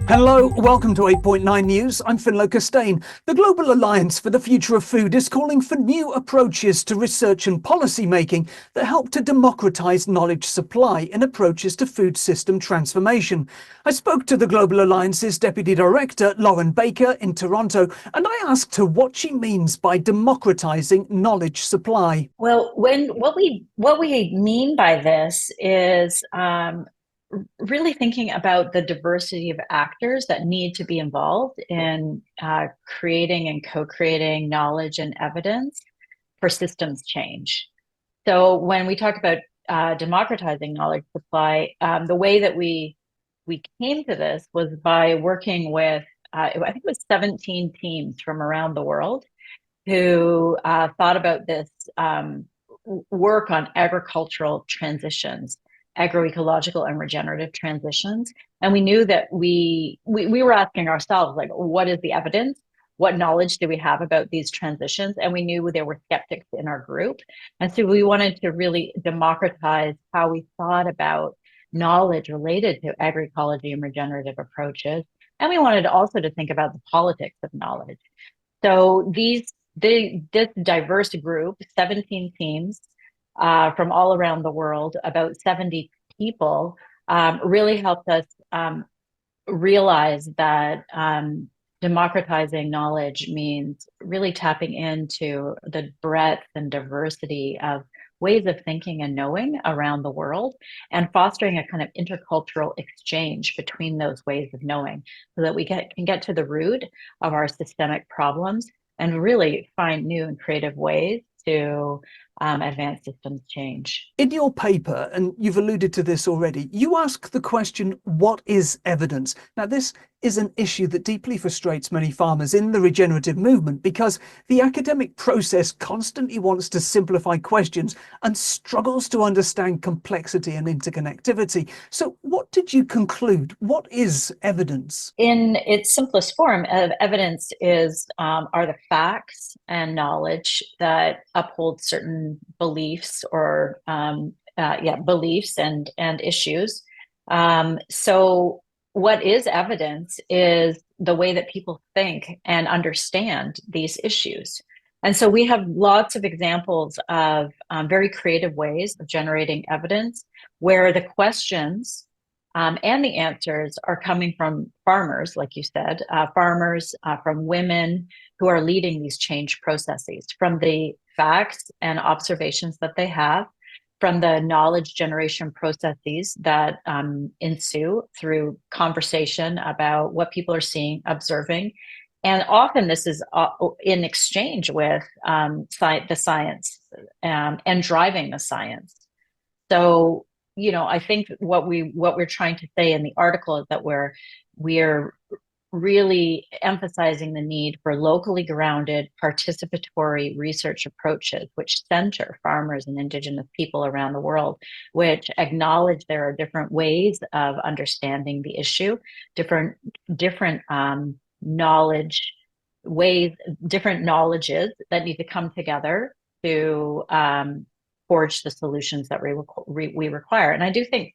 Hello, welcome to 8.9 News. I'm Ffinlo Costain. The Global Alliance for the Future of Food is calling for new approaches to research and policy making that help to democratise knowledge supply in approaches to food system transformation. I spoke to the Global Alliance's Deputy Director, Lauren Baker, in Toronto, and I asked her what she means by democratising knowledge supply. Well, what we mean by this is really thinking about the diversity of actors that need to be involved in creating and co-creating knowledge and evidence for systems change. So when we talk about democratizing knowledge supply, the way that we came to this was by working with, I think it was 17 teams from around the world who thought about this work on agricultural transitions, agroecological and regenerative transitions. And we knew that we were asking ourselves, like, what is the evidence? What knowledge do we have about these transitions? And we knew there were skeptics in our group. And so we wanted to really democratize how we thought about knowledge related to agroecology and regenerative approaches. And we wanted also to think about the politics of knowledge. So this diverse group, 17 teams from all around the world, about 70 people, really helped us realize that democratizing knowledge means really tapping into the breadth and diversity of ways of thinking and knowing around the world, and fostering a kind of intercultural exchange between those ways of knowing so that we can get to the root of our systemic problems and really find new and creative ways to advance systems change. In your paper, and you've alluded to this already, you ask the question, what is evidence? Now, this is an issue that deeply frustrates many farmers in the regenerative movement because the academic process constantly wants to simplify questions and struggles to understand complexity and interconnectivity. So what did you conclude? What is evidence? In its simplest form, evidence are the facts and knowledge that uphold certain beliefs or beliefs and issues. So what is evidence is the way that people think and understand these issues. And so we have lots of examples of very creative ways of generating evidence where the questions and the answers are coming from farmers, like you said, from women who are leading these change processes, from the facts and observations that they have, from the knowledge generation processes that ensue through conversation about what people are seeing, observing. And often this is in exchange with the science and driving the science. So, I think what we're trying to say in the article is that we're really emphasizing the need for locally grounded participatory research approaches which center farmers and Indigenous people around the world, which acknowledge there are different ways of understanding the issue, different knowledge ways, different knowledges that need to come together to forge the solutions that we require. And I do think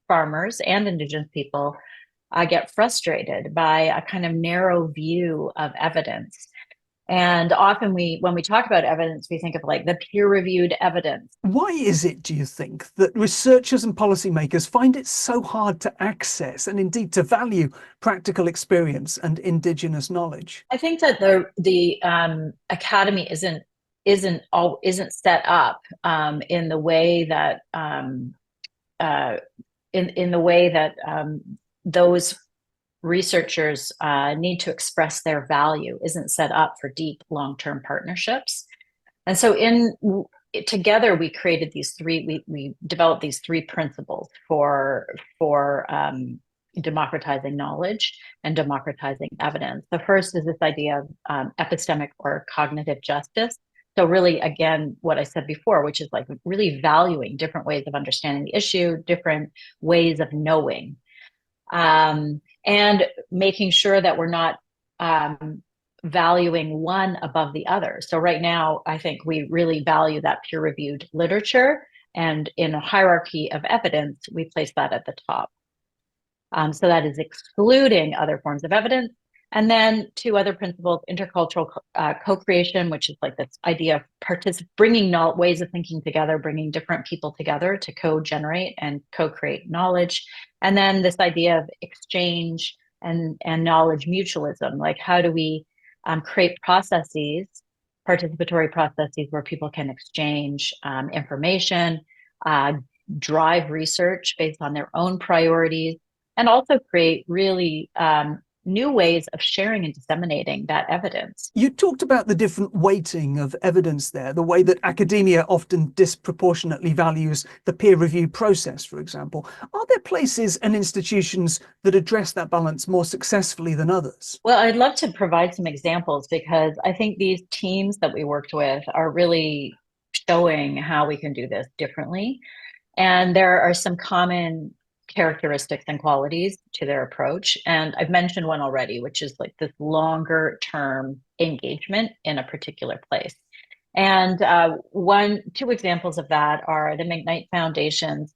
farmers and Indigenous people get frustrated by a kind of narrow view of evidence. And often when we talk about evidence, we think of like the peer-reviewed evidence. Why is it, do you think, that researchers and policymakers find it so hard to access and indeed to value practical experience and Indigenous knowledge? I think that the academy isn't set up in the way that in the way that those researchers need to express their value, isn't set up for deep long-term partnerships. And so together we created we developed these three principles for democratizing knowledge and democratizing evidence. The first is this idea of epistemic or cognitive justice. So really, again, what I said before, which is like really valuing different ways of understanding the issue, different ways of knowing, and making sure that we're not valuing one above the other. So right now, I think we really value that peer-reviewed literature, and in a hierarchy of evidence, we place that at the top. So that is excluding other forms of evidence. And then two other principles, intercultural co-creation, which is like this idea of bringing ways of thinking together, bringing different people together to co-generate and co-create knowledge. And then this idea of exchange and knowledge mutualism, like how do we create processes, participatory processes where people can exchange information, drive research based on their own priorities, and also create really new ways of sharing and disseminating that evidence. You talked about the different weighting of evidence there, the way that academia often disproportionately values the peer review process, for example. Are there places and institutions that address that balance more successfully than others? Well, I'd love to provide some examples because I think these teams that we worked with are really showing how we can do this differently. And there are some common characteristics and qualities to their approach. And I've mentioned one already, which is like this longer term engagement in a particular place. And two examples of that are the McKnight Foundations.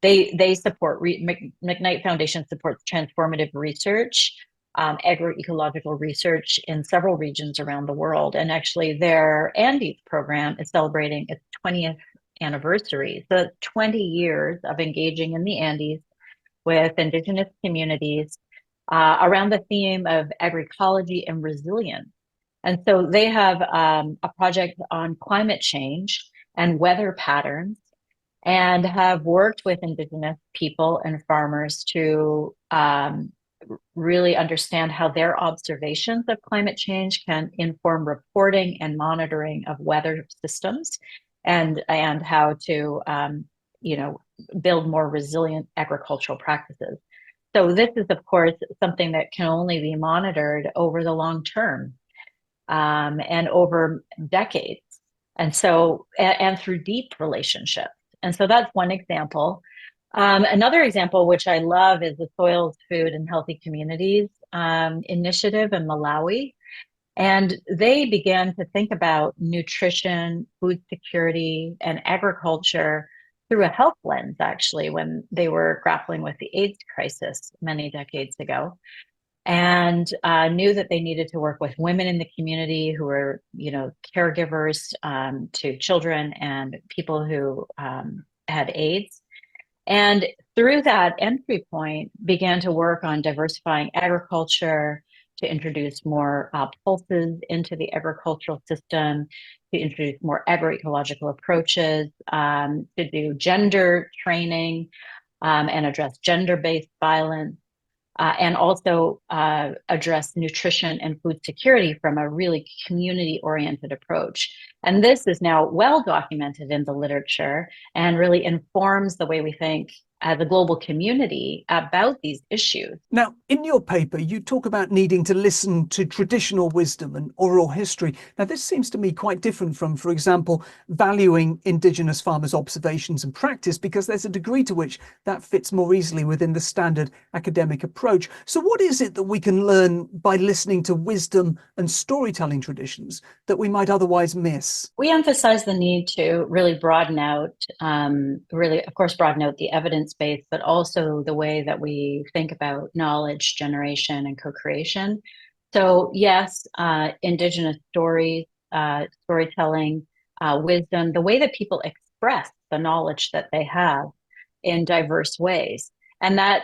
They support, McKnight Foundation supports transformative research, agroecological research in several regions around the world. And actually their Andes program is celebrating its 20th anniversary. So 20 years of engaging in the Andes with indigenous communities around the theme of agroecology and resilience. And so they have a project on climate change and weather patterns and have worked with indigenous people and farmers to really understand how their observations of climate change can inform reporting and monitoring of weather systems and how to build more resilient agricultural practices. So this is, of course, something that can only be monitored over the long term and over decades, and through deep relationships. And so that's one example. Another example, which I love, is the Soils, Food, and Healthy Communities initiative in Malawi. And they began to think about nutrition, food security, and agriculture through a health lens, actually, when they were grappling with the AIDS crisis many decades ago, and knew that they needed to work with women in the community who were, caregivers to children and people who had AIDS. And through that entry point, began to work on diversifying agriculture, to introduce more pulses into the agricultural system, to introduce more agroecological approaches, to do gender training and address gender-based violence, and also address nutrition and food security from a really community-oriented approach. And this is now well documented in the literature and really informs the way we think as a global community about these issues. Now, in your paper, you talk about needing to listen to traditional wisdom and oral history. Now, this seems to me quite different from, for example, valuing Indigenous farmers' observations and practice, because there's a degree to which that fits more easily within the standard academic approach. So what is it that we can learn by listening to wisdom and storytelling traditions that we might otherwise miss? We emphasize the need to really broaden out, broaden out the evidence base, but also the way that we think about knowledge generation and co-creation. So yes, Indigenous stories, storytelling, wisdom, the way that people express the knowledge that they have in diverse ways. And that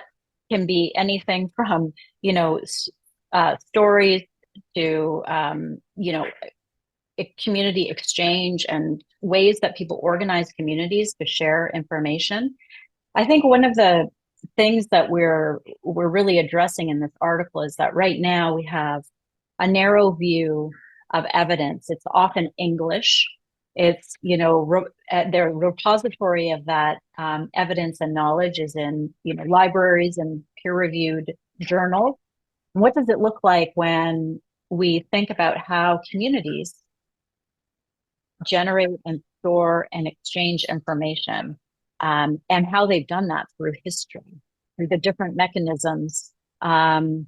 can be anything from, stories to, community exchange and ways that people organize communities to share information. I think one of the things that we're really addressing in this article is that right now we have a narrow view of evidence. It's often English. It's, the repository of that evidence and knowledge is in, libraries and peer-reviewed journals. And what does it look like when we think about how communities generate and store and exchange information, and how they've done that through history, through the different mechanisms and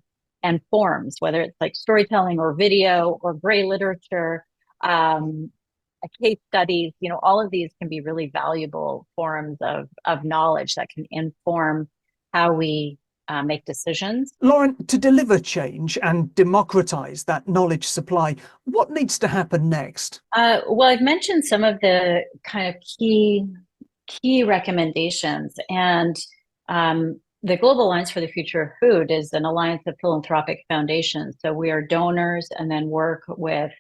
forms, whether it's like storytelling or video or gray literature, case studies, all of these can be really valuable forms of knowledge that can inform how we make decisions. Lauren, to deliver change and democratise that knowledge supply, what needs to happen next? Well, I've mentioned some of the kind of key recommendations, and the Global Alliance for the Future of Food is an alliance of philanthropic foundations. So we are donors and then work with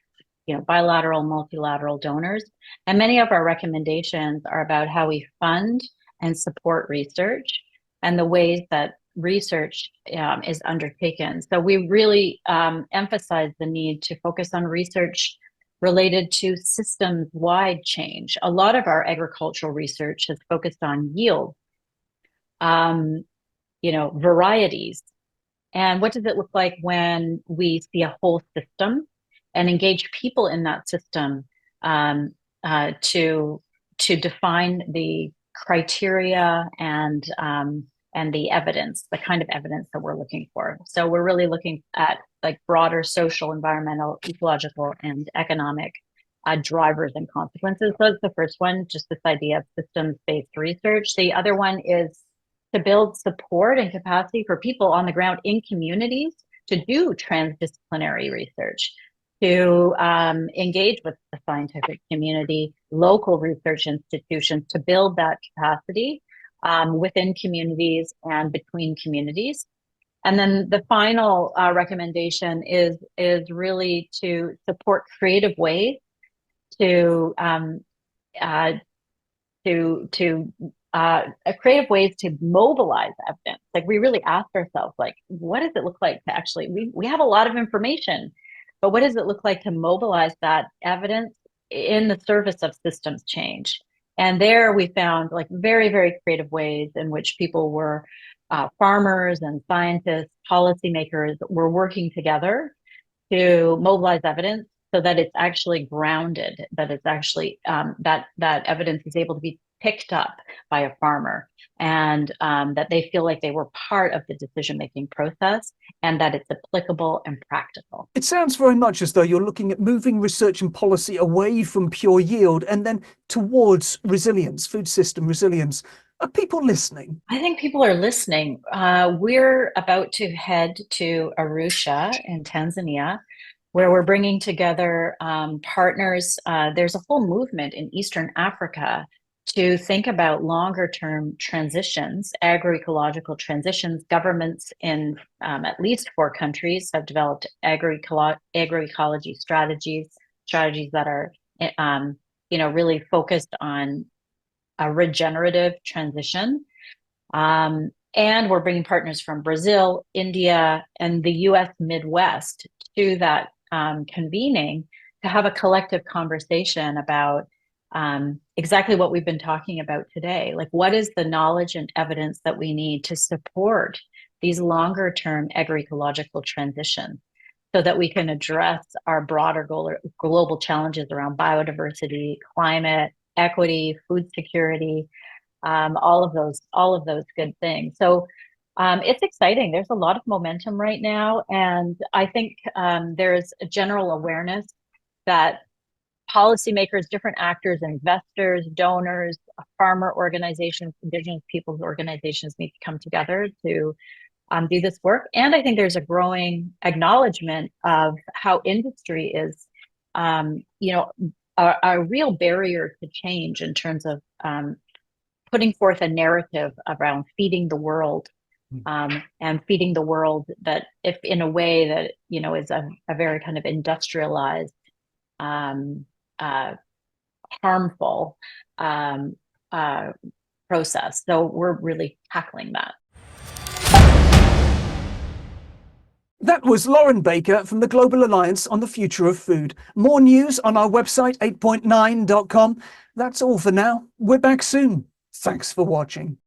bilateral, multilateral donors. And many of our recommendations are about how we fund and support research and the ways that research is undertaken. So we really emphasize the need to focus on research related to systems-wide change. A lot of our agricultural research has focused on yield, varieties, and what does it look like when we see a whole system and engage people in that system to define the criteria and the evidence, the kind of evidence that we're looking for. So we're really looking at like broader social, environmental, ecological, and economic drivers and consequences. So that's the first one, just this idea of systems-based research. The other one is to build support and capacity for people on the ground in communities to do transdisciplinary research, to engage with the scientific community, local research institutions, to build that capacity within communities and between communities. And then the final recommendation is really to support creative ways to creative ways to mobilize evidence. Like we really ask ourselves, like, what does it look like to actually, we have a lot of information, but what does it look like to mobilize that evidence in the service of systems change? And there we found like very, very creative ways in which people were, farmers and scientists, policymakers were working together to mobilize evidence so that it's actually grounded, that it's actually, that evidence is able to be picked up by a farmer, and that they feel like they were part of the decision-making process and that it's applicable and practical. It sounds very much as though you're looking at moving research and policy away from pure yield and then towards resilience, food system resilience. Are people listening? I think people are listening. We're about to head to Arusha in Tanzania, where we're bringing together partners. There's a whole movement in Eastern Africa to think about longer term transitions, agroecological transitions. Governments in at least 4 countries have developed agroecology strategies that are really focused on a regenerative transition. And we're bringing partners from Brazil, India, and the US Midwest to that convening to have a collective conversation about exactly what we've been talking about today. Like, what is the knowledge and evidence that we need to support these longer term agroecological transitions so that we can address our broader global challenges around biodiversity, climate, equity, food security, all of those good things. So it's exciting. There's a lot of momentum right now. And I think there's a general awareness that policymakers, different actors, investors, donors, farmer organizations, indigenous peoples organizations need to come together to do this work. And I think there's a growing acknowledgement of how industry is, a real barrier to change in terms of putting forth a narrative around feeding the world, and feeding the world that, if in a way that is a very kind of industrialized, harmful process. So we're really tackling that. That was Lauren Baker from the Global Alliance on the Future of Food. More news on our website, 8.9.com. That's all for now. We're back soon. Thanks for watching.